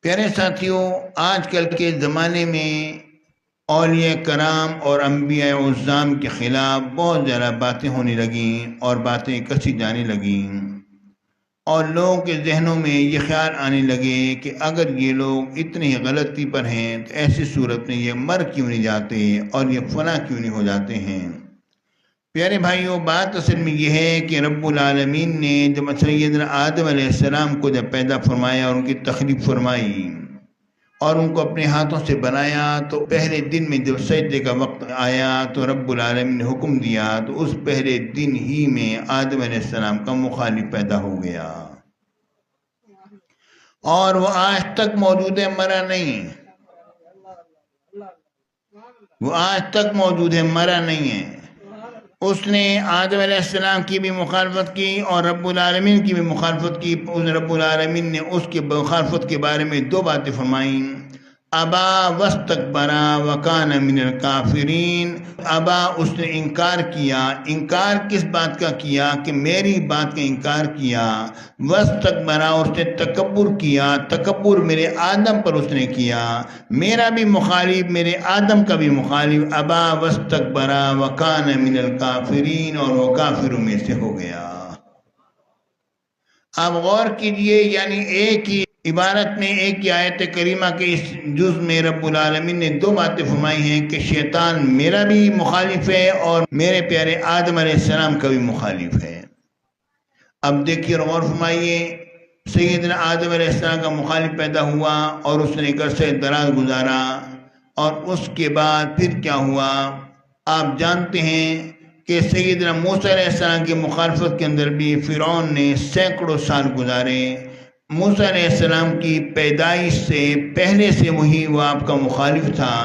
پیارے ساتھیوں، آج کل کے زمانے میں اولیاء کرام اور انبیاء عظام کے خلاف بہت زیادہ باتیں ہونے لگیں اور باتیں کسی جانے لگیں، اور لوگوں کے ذہنوں میں یہ خیال آنے لگے کہ اگر یہ لوگ اتنی غلطی پر ہیں تو ایسی صورت میں یہ مر کیوں نہیں جاتے اور یہ فنا کیوں نہیں ہو جاتے ہیں۔ پیارے بھائیوں، بات اصل میں یہ ہے کہ رب العالمین نے جب سیدنا آدم علیہ السلام کو جب پیدا فرمایا اور ان کی تخلیق فرمائی اور ان کو اپنے ہاتھوں سے بنایا، تو پہلے دن میں جب سجدے کا وقت آیا تو رب العالمین نے حکم دیا، تو اس پہلے دن ہی میں آدم علیہ السلام کا مخالف پیدا ہو گیا، اور وہ آج تک موجود ہے، مرا نہیں، وہ آج تک موجود ہے، مرا نہیں ہے۔ اس نے آدم علیہ السلام کی بھی مخالفت کی اور رب العالمین کی بھی مخالفت کی۔ رب العالمین نے اس کے مخالفت کے بارے میں دو باتیں فرمائیں: ابا واستکبر وکان من الکافرین۔ ابا، اس نے انکار کیا۔ انکار کس بات کا کیا؟ کہ میری بات کا انکار کیا۔ واستکبر، اس نے تکبر کیا۔ تکبر میرے آدم پر اس نے کیا، میرا بھی مخالف، میرے آدم کا بھی مخالف۔ ابا واستکبر وکان من الکافرین، اور وہ کافروں میں سے ہو گیا۔ اب غور کیجئے، یعنی ایک ہی عبارت میں، ایک ہی آیت کریمہ کے اس جز میں رب العالمین نے دو باتیں فرمائی ہیں کہ شیطان میرا بھی مخالف ہے اور میرے پیارے آدم علیہ السلام کا بھی مخالف ہے۔ اب دیکھیے اور غور فرمائیے، سیدنا آدم علیہ السلام کا مخالف پیدا ہوا اور اس نے ایک عرصہ دراز گزارا، اور اس کے بعد پھر کیا ہوا آپ جانتے ہیں کہ سیدنا موسیٰ علیہ السلام کی مخالفت کے اندر بھی فرعون نے سینکڑوں سال گزارے۔ موسیٰ علیہ السلام کی پیدائش سے پہلے سے وہی وہ آپ کا مخالف تھا،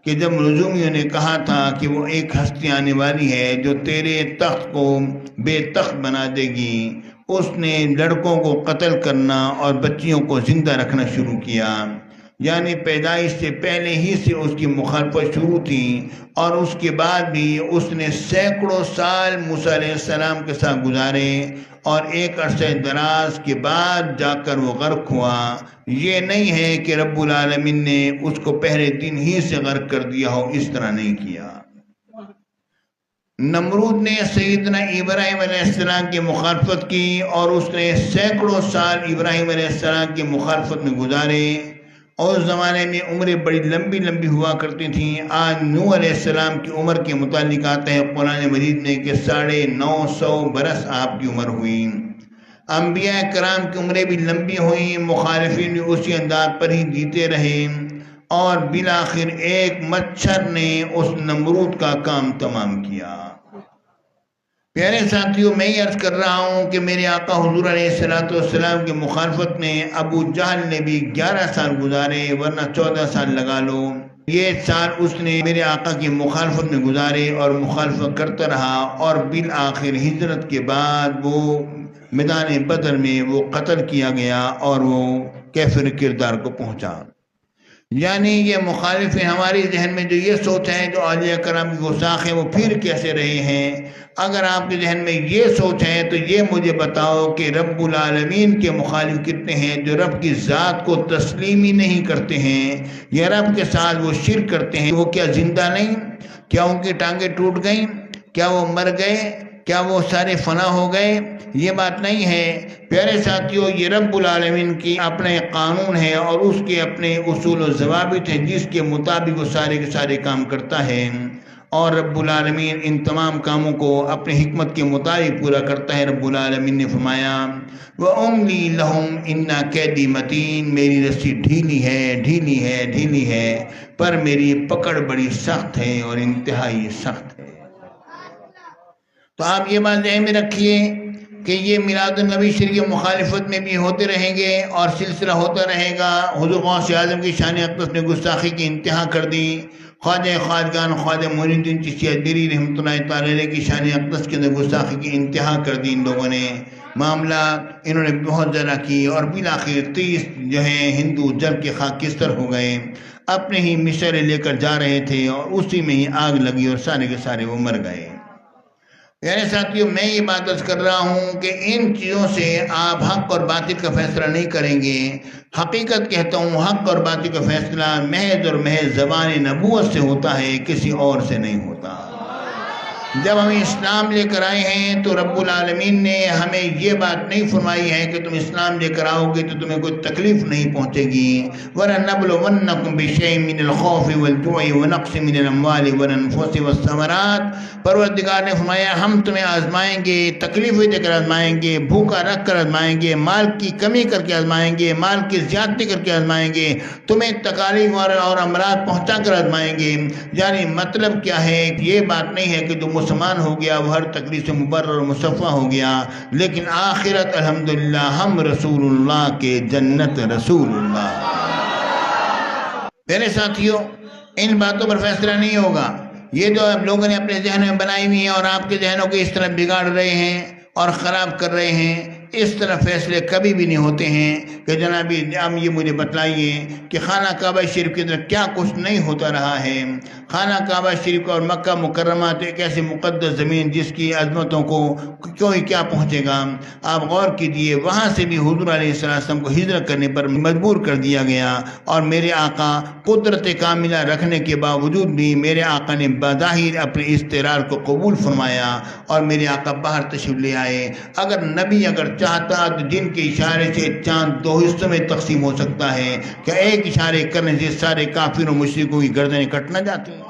کہ جب نجومیوں نے کہا تھا کہ وہ ایک ہستی آنے والی ہے جو تیرے تخت کو بے تخت بنا دے گی، اس نے لڑکوں کو قتل کرنا اور بچیوں کو زندہ رکھنا شروع کیا۔ یعنی پیدائش سے پہلے ہی سے اس کی مخالفت شروع تھی، اور اس کے بعد بھی اس نے سینکڑوں سال موسیٰ علیہ السلام کے ساتھ گزارے، اور ایک عرصہ دراز کے بعد جا کر وہ غرق ہوا۔ یہ نہیں ہے کہ رب العالمین نے اس کو پہلے دن ہی سے غرق کر دیا ہو، اس طرح نہیں کیا۔ نمرود نے سیدنا ابراہیم علیہ السلام کی مخالفت کی، اور اس نے سینکڑوں سال ابراہیم علیہ السلام کی مخالفت میں گزارے۔ اور اس زمانے میں عمریں بڑی لمبی لمبی ہوا کرتی تھیں۔ آج نوح علیہ السلام کی عمر کے متعلق آتا ہے قرآن مجید میں کہ 950 برس آپ کی عمر ہوئی۔ انبیاء کرام کی عمریں بھی لمبی ہوئیں، مخالفین بھی اسی انداز پر ہی جیتے رہے، اور بالآخر ایک مچھر نے اس نمرود کا کام تمام کیا۔ پیارے ساتھیوں، میں یہ عرض کر رہا ہوں کہ میرے آقا حضور علیہ السلام کی مخالفت میں ابو جہل نے بھی 11 سال گزارے، ورنہ 14 سال لگا لو۔ یہ سال اس نے میرے آقا کی مخالفت میں گزارے اور مخالفت کرتا رہا، اور بالآخر ہجرت کے بعد وہ میدان بدر میں وہ قتل کیا گیا اور وہ کافر کردار کو پہنچا۔ یعنی یہ مخالف ہیں۔ ہماری ذہن میں جو یہ سوچ ہے، جو اولیاء کرام کی گستاخ ہیں، وہ پھر کیسے رہے ہیں؟ اگر آپ کے ذہن میں یہ سوچ ہے تو یہ مجھے بتاؤ کہ رب العالمین کے مخالف کتنے ہیں جو رب کی ذات کو تسلیم ہی نہیں کرتے ہیں، یا رب کے ساتھ وہ شرک کرتے ہیں؟ وہ کیا زندہ نہیں؟ کیا ان کی ٹانگیں ٹوٹ گئیں؟ کیا وہ مر گئے؟ کیا وہ سارے فنا ہو گئے؟ یہ بات نہیں ہے پیارے ساتھیوں۔ یہ رب العالمین کی اپنے قانون ہے اور اس کے اپنے اصول و ضوابط ہیں جس کے مطابق وہ سارے کے سارے کام کرتا ہے، اور رب العالمین ان تمام کاموں کو اپنے حکمت کے مطابق پورا کرتا ہے۔ رب العالمین نے فرمایا وَأُمْلِي لَهُمْ إِنَّ كَيْدِي مَتِينٌ، میری رسی ڈھیلی ہے، ڈھیلی ہے، ڈھیلی ہے، پر میری پکڑ بڑی سخت ہے اور انتہائی سخت ہے۔ تو آپ یہ بات ذہن میں رکھیے کہ یہ میلاد النبی شریف کی مخالفت میں بھی ہوتے رہیں گے اور سلسلہ ہوتا رہے گا۔ حضور غوث اعظم کی شان اقدس نے گستاخی کی انتہا کر دی۔ خواجہ خواجگان خواجہ معین الدین چشتی اجمیری رحمۃ اللہ تعالی علیہ کی شان اقدس کے اندر گستاخی کی انتہا کر دی ان لوگوں نے۔ معاملات انہوں نے بہت زیادہ کی، اور بالآخر 30 جو ہیں ہندو جل کے خاکستر ہو گئے، اپنے ہی مشعلے لے کر جا رہے تھے اور اسی میں ہی آگ لگی اور سارے کے سارے وہ مر گئے۔ یعنی ساتھیوں میں یہ بات عرض کر رہا ہوں کہ ان چیزوں سے آپ حق اور باطل کا فیصلہ نہیں کریں گے۔ حقیقت کہتا ہوں، حق اور باطل کا فیصلہ محض اور محض زبان نبوت سے ہوتا ہے، کسی اور سے نہیں ہوتا۔ جب ہم اسلام لے کر آئے ہیں تو رب العالمین نے ہمیں یہ بات نہیں فرمائی ہے کہ تم اسلام لے کر آؤ گے تو تمہیں کوئی تکلیف نہیں پہنچے گی۔ وَلَنَبْلُوَنَّكُمْ بِشَيْءٍ مِّنَ الْخَوْفِ وَالْجُوعِ وَنَقْصٍ مِّنَ الْأَمْوَالِ وَالْأَنفُسِ وَالثَّمَرَاتِ، پروردگار نے فرمایا ہم تمہیں آزمائیں گے، تکلیفیں دے کر آزمائیں گے، بھوکا رکھ کر آزمائیں گے، مال کی کمی کر کے آزمائیں گے، مال کی زیادتی کر کے آزمائیں گے، تمہیں تکالیف اور امراض پہنچا کر آزمائیں گے۔ یعنی مطلب کیا ہے؟ یہ بات نہیں ہے کہ جو مسلمان ہو گیا وہ ہر تکلیف سے مبرر اور مصفح ہو گیا، لیکن آخرت الحمدللہ ہم رسول اللہ کے جنت رسول اللہ۔ میرے ساتھیوں، ان باتوں پر فیصلہ نہیں ہوگا۔ یہ جو لوگوں نے اپنے ذہن میں بنائی ہوئی ہیں اور آپ کے ذہنوں کو اس طرح بگاڑ رہے ہیں اور خراب کر رہے ہیں، اس طرح فیصلے کبھی بھی نہیں ہوتے ہیں کہ جناب آپ یہ مجھے بتلائیے کہ خانہ کعبہ شریف کے اندر کیا کچھ نہیں ہوتا رہا ہے۔ خانہ کعبہ شریف اور مکہ مکرمہ تو ایک ایسی مقدس زمین جس کی عظمتوں کو کوئی کیا پہنچے گا۔ آپ غور کیجئے، وہاں سے بھی حضور علیہ السلام کو ہجرت کرنے پر مجبور کر دیا گیا، اور میرے آقا قدرت کاملہ رکھنے کے باوجود بھی میرے آقا نے بظاہر اپنے استقرار کو قبول فرمایا اور میرے آقا باہر تشریف لے آئے۔ اگر نبی چاہتا تو جن کے اشارے سے چاند دو حصوں میں تقسیم ہو سکتا ہے، کہ ایک اشارے کرنے سے سارے کافر و مشرکوں کی گردنیں کٹ نہ جاتی ہیں؟